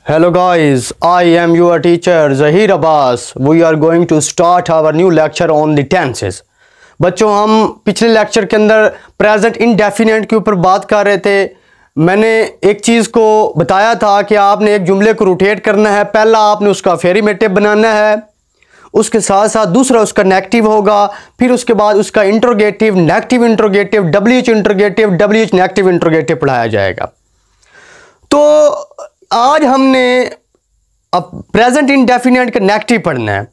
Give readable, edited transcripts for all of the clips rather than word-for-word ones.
Hello guys, I am your teacher Zahir Abbas. We are going to start our new lecture on the tenses. बच्चों हम पिछले lecture के अंदर present indefinite के ऊपर बात कर रहे थे। मैंने एक चीज़ को बताया था कि आपने एक जुमले को रोटेट करना है। पहला आपने उसका अफर्मेटिव बनाना है, उसके साथ साथ दूसरा उसका नेगेटिव होगा, फिर उसके बाद उसका interrogative, negative interrogative, WH interrogative, WH negative interrogative पढ़ाया जाएगा। तो आज हमने अब प्रेजेंट इंडेफिनिट का नेगेटिव पढ़ना है।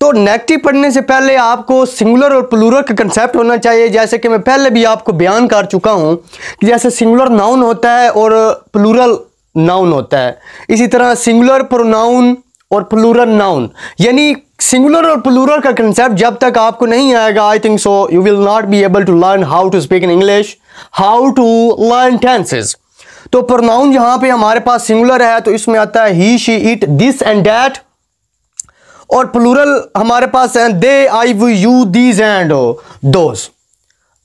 तो नेगेटिव पढ़ने से पहले आपको सिंगुलर और प्लूरल का कंसेप्ट होना चाहिए। जैसे कि मैं पहले भी आपको बयान कर चुका हूं कि जैसे सिंगुलर नाउन होता है और प्लूरल नाउन होता है, इसी तरह सिंगुलर प्रोनाउन और प्लूरल नाउन, यानी सिंगुलर और प्लूरल का कंसेप्ट जब तक आपको नहीं आएगा, I think so you will not be able to learn how to speak in English, how to learn tenses. तो प्रोनाउन यहां पे हमारे पास सिंगुलर है तो इसमें आता है he, she, it, this and that, और प्लूरल हमारे पास है they, I, we, you, these and those.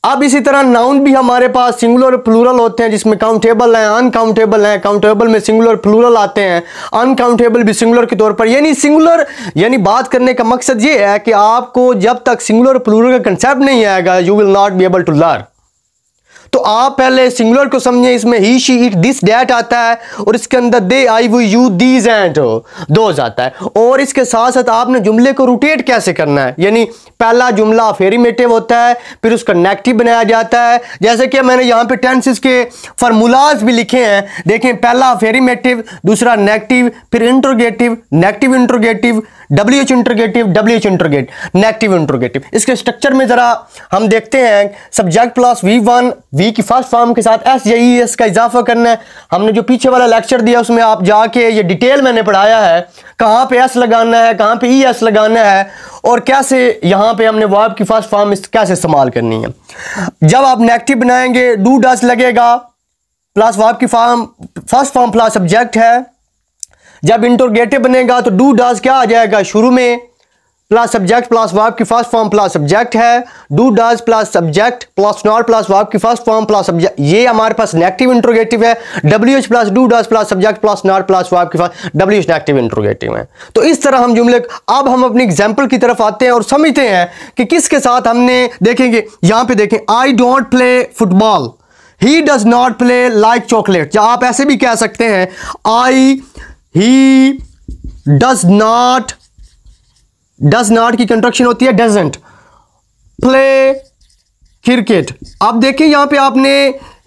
अब इसी तरह नाउन भी हमारे पास सिंगुलर और प्लूरल होते हैं, जिसमें काउंटेबल है, अनकाउंटेबल है। काउंटेबल में सिंगुलर प्लूरल आते हैं, अनकाउंटेबल भी सिंगुलर के तौर पर। यानी सिंगुलर, यानी बात करने का मकसद ये है कि आपको जब तक सिंगुलर और प्लूरल का कंसेप्ट नहीं आएगा you will not be able to learn. तो आप पहले सिंगुलर को समझें, इसमें he, she, it, this, that आता है और इसके अंदर they, I, we, you, these and those आता है। और इसके साथ साथ आपने जुमले को रोटेट कैसे करना है, यानी पहला जुमला अफर्मेटिव होता है, फिर उसका नेगेटिव बनाया जाता है। जैसे कि मैंने यहाँ पे टेंसेस के फार्मूलाज भी लिखे हैं, देखें, पहला अफर्मेटिव, दूसरा नेगेटिव, फिर interrogative, negative interrogative, WH interrogative, WH interrogate, negative interrogative. इसके स्ट्रक्चर में जरा हम देखते हैं, सब्जेक्ट प्लस V1, वी की फर्स्ट फॉर्म के साथ एस या ई एस का इजाफा करना है। हमने जो पीछे वाला लेक्चर दिया उसमें आप जाके ये डिटेल मैंने पढ़ाया है, कहाँ पे एस लगाना है, कहाँ पे ई एस लगाना है, और कैसे यहाँ पे हमने वर्ब की फर्स्ट फॉर्म कैसे इस्तेमाल करनी है। जब आप नेगेटिव बनाएंगे डू डज लगेगा, प्लस वर्ब की form first form plus subject है। जब इंट्रोगेटिव बनेगा तो डू डज क्या आ जाएगा शुरू में, प्लस सब्जेक्ट प्लस वर्ब की फर्स्ट फॉर्म प्लस सब्जेक्ट है। Do does plus subject plus not plus verb की फर्स्ट फॉर्म प्लस सब्जेक्ट, ये हमारे पास नेगेटिव इंट्रोगेटिव है। WH plus do does plus subject plus not plus verb की first, WH negative interrogative है। तो इस तरह हम जुमले, अब हम अपनी एग्जांपल की तरफ आते हैं और समझते हैं कि किसके साथ हमने, देखेंगे यहां पे देखें, I don't play football, he does not play like chocolate. या आप ऐसे भी कह सकते हैं, I, he does not, does not की कंट्रक्शन होती है डजंट प्ले क्रिकेट। अब देखिए यहां पे आपने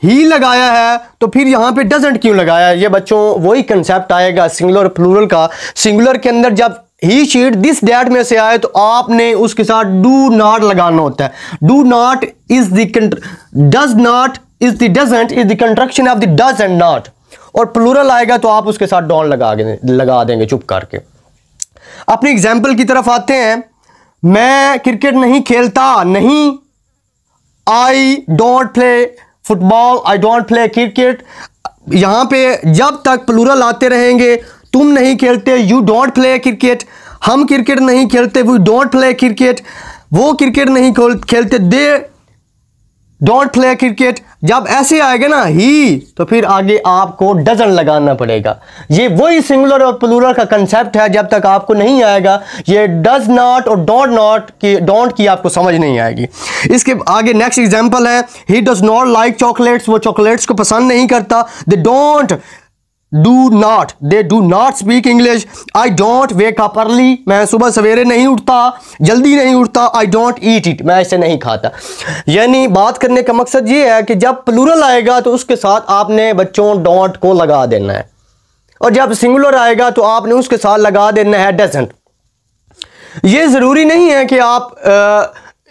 ही लगाया है तो फिर यहां पे डजंट क्यों लगाया है। ये बच्चों वही कंसेप्ट आएगा सिंगुलर प्लूरल का। सिंगुलर के अंदर जब ही, शीट, दिस, दैट में से आए तो आपने उसके साथ डू नॉट लगाना होता है। Do not is the, does not is the, doesn't is the construction of the does and not, और प्लूरल आएगा तो आप उसके साथ डोंट लगा देंगे चुप करके। अपनी एग्जाम्पल की तरफ आते हैं। मैं क्रिकेट नहीं खेलता, नहीं, आई don't play football, I don't play cricket. यहां पे जब तक प्लूरल आते रहेंगे, तुम नहीं खेलते, यू डोंट प्ले क्रिकेट, हम क्रिकेट नहीं खेलते, वी डोंट प्ले क्रिकेट, वो क्रिकेट नहीं खेलते, दे डोंट प्ले क्रिकेट। जब ऐसे आएगा ना ही, तो फिर आगे आपको डजन लगाना पड़ेगा। ये वही सिंगुलर और प्लूरल का कंसेप्ट है। जब तक आपको नहीं आएगा ये डज नॉट और डोंट नॉट की, डोंट की आपको समझ नहीं आएगी। इसके आगे नेक्स्ट एग्जांपल है, ही डज नॉट लाइक चॉकलेट्स, वो चॉकलेट्स को पसंद नहीं करता। They don't do not, they do not speak English. I don't wake up early, मैं सुबह सवेरे नहीं उठता, जल्दी नहीं उठता। आई डोंट ईट इट, मैं इसे नहीं खाता। यानी बात करने का मकसद ये है कि जब प्लूरल आएगा तो उसके साथ आपने बच्चों डोंट को लगा देना है, और जब सिंगुलर आएगा तो आपने उसके साथ लगा देना है डजंट। ये ज़रूरी नहीं है कि आप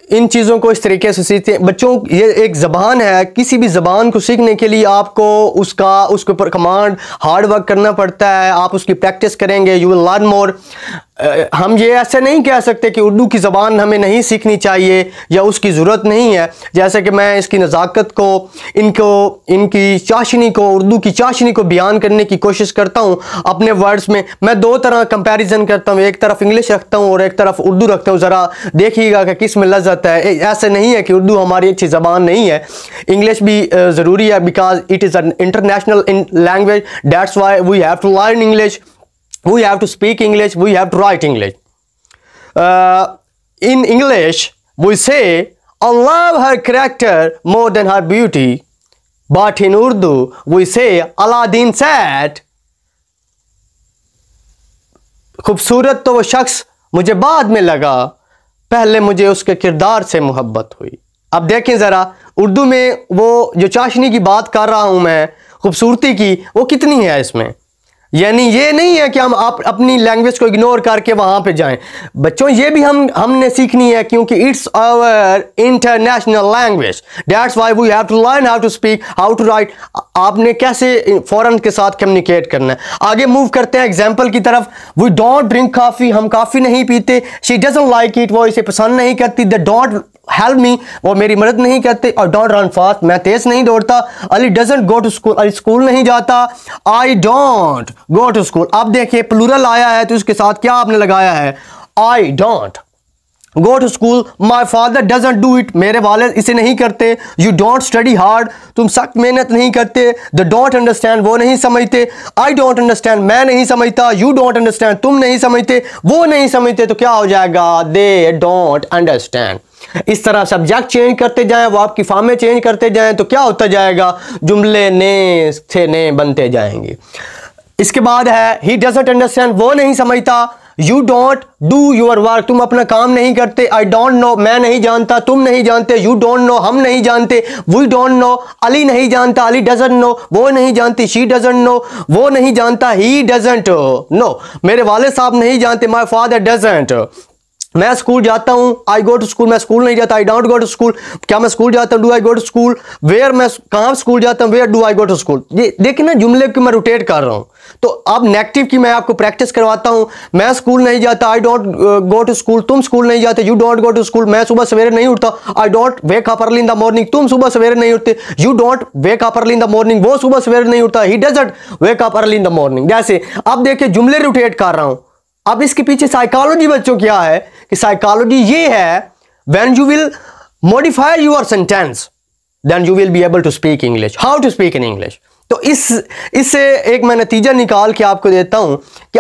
इन चीज़ों को इस तरीके से सीखते हैं। बच्चों ये एक ज़बान है, किसी भी ज़बान को सीखने के लिए आपको उसके ऊपर कमांड हार्ड वर्क करना पड़ता है। आप उसकी प्रैक्टिस करेंगे, यू विल लर्न मोर। हम ये ऐसे नहीं कह सकते कि उर्दू की ज़बान हमें नहीं सीखनी चाहिए या उसकी ज़रूरत नहीं है। जैसे कि मैं इसकी नज़ाकत को, इनकी चाशनी को, उर्दू की चाशनी को बयान करने की कोशिश करता हूँ अपने वर्ड्स में। मैं दो तरह कंपैरिजन करता हूँ, एक तरफ इंग्लिश रखता हूँ और एक तरफ उर्दू रखता हूँ। ज़रा देखिएगा कि किस में लज़्ज़त है। ऐसे नहीं है कि उर्दू हमारी अच्छी ज़बान नहीं है, इंग्लिश भी ज़रूरी है, because it is an international language, that's why we have to learn English. we have to speak English, we have to write English. In English, we say, I love her character more than her beauty. But in Urdu, we say, Aladdin said, खूबसूरत तो वो शख्स मुझे बाद में लगा, पहले मुझे उसके किरदार से मोहब्बत हुई। अब देखें ज़रा, उर्दू में वो जो चाशनी की बात कर रहा हूँ मैं, खूबसूरती की, वो कितनी है इसमें। यानी ये नहीं है कि हम आप अपनी लैंग्वेज को इग्नोर करके वहाँ पे जाएं। बच्चों ये भी हमने सीखनी है, क्योंकि it's our international language. That's why we have to learn how to speak, how to write. आपने कैसे फॉरेन के साथ कम्युनिकेट करना है। आगे मूव करते हैं एग्जाम्पल की तरफ। वी डोंट ड्रिंक कॉफ़ी, हम कॉफ़ी नहीं पीते। शी डजंट लाइक इट, वो इसे पसंद नहीं करती। दे डोंट हेल्प मी, वो मेरी मदद नहीं करते। और डोंट रन फास्ट, मैं तेज नहीं दौड़ता। Ali doesn't go to school, Ali school नहीं जाता। I don't go to school. अब देखिए प्लूरल आया है तो इसके साथ क्या आपने लगाया है, I don't go to school. My father doesn't do it, मेरे वालिद इसे नहीं करते। यू डोंट स्टडी हार्ड, तुम सख्त मेहनत नहीं करते। द डोंट अंडरस्टैंड, वो नहीं समझते। आई डोंट अंडरस्टैंड, मैं नहीं समझता। यू डोंट अंडरस्टैंड, तुम नहीं समझते। वो नहीं समझते, तो क्या हो जाएगा, दे डोंट अंडरस्टैंड। इस तरह सब्जेक्ट चेंज करते जाएं, वो आपकी फॉर्में चेंज करते जाएं, तो क्या होता जाएगा, जुमले नए से नए बनते जाएंगे। इसके बाद है ही डजंट अंडरस्टैंड, वो नहीं समझता। You don't do your work, तुम अपना काम नहीं करते। आई डोंट नो, मैं नहीं जानता, तुम नहीं जानते। यू डोंट नो, हम नहीं जानते। वी डोंट नो, अली नहीं जानता। अली डजंट नो, वो नहीं जानती। शी डजंट नो, वो नहीं जानता। ही डजंट नो, मेरे वाले साहब नहीं जानते। My father doesn't. मैं स्कूल जाता हूँ, आई गो टू स्कूल, मैं स्कूल नहीं जाता। I don't go to school, क्या मैं स्कूल जाता हूँ, do I go to school. Where, मैं कहाँ स्कूल जाता हूँ, where do I go to school. ये देखिए ना, जुमले की मैं रोटेट कर रहा हूँ। तो अब नेगेटिव की मैं आपको प्रैक्टिस करवाता हूँ। मैं स्कूल नहीं जाता, I don't go to school. तुम स्कूल नहीं जाते, you don't go to school. मैं सुबह सवेरे नहीं उठता, I don't wake up early in the morning. तुम सुबह सवेरे नहीं उठते, you don't wake up early in the morning. वो सुबह सवेरे नहीं उठता, he doesn't wake up early in the morning. जैसे अब देखिए जुमले रोटेट कर रहा हूँ। अब इसके पीछे साइकोलॉजी बच्चों क्या है, कि साइकोलॉजी ये है, when you will modify your sentence then you will be able to speak English. How to speak in English. तो इससे एक मैं नतीजा निकाल के आपको देता हूं कि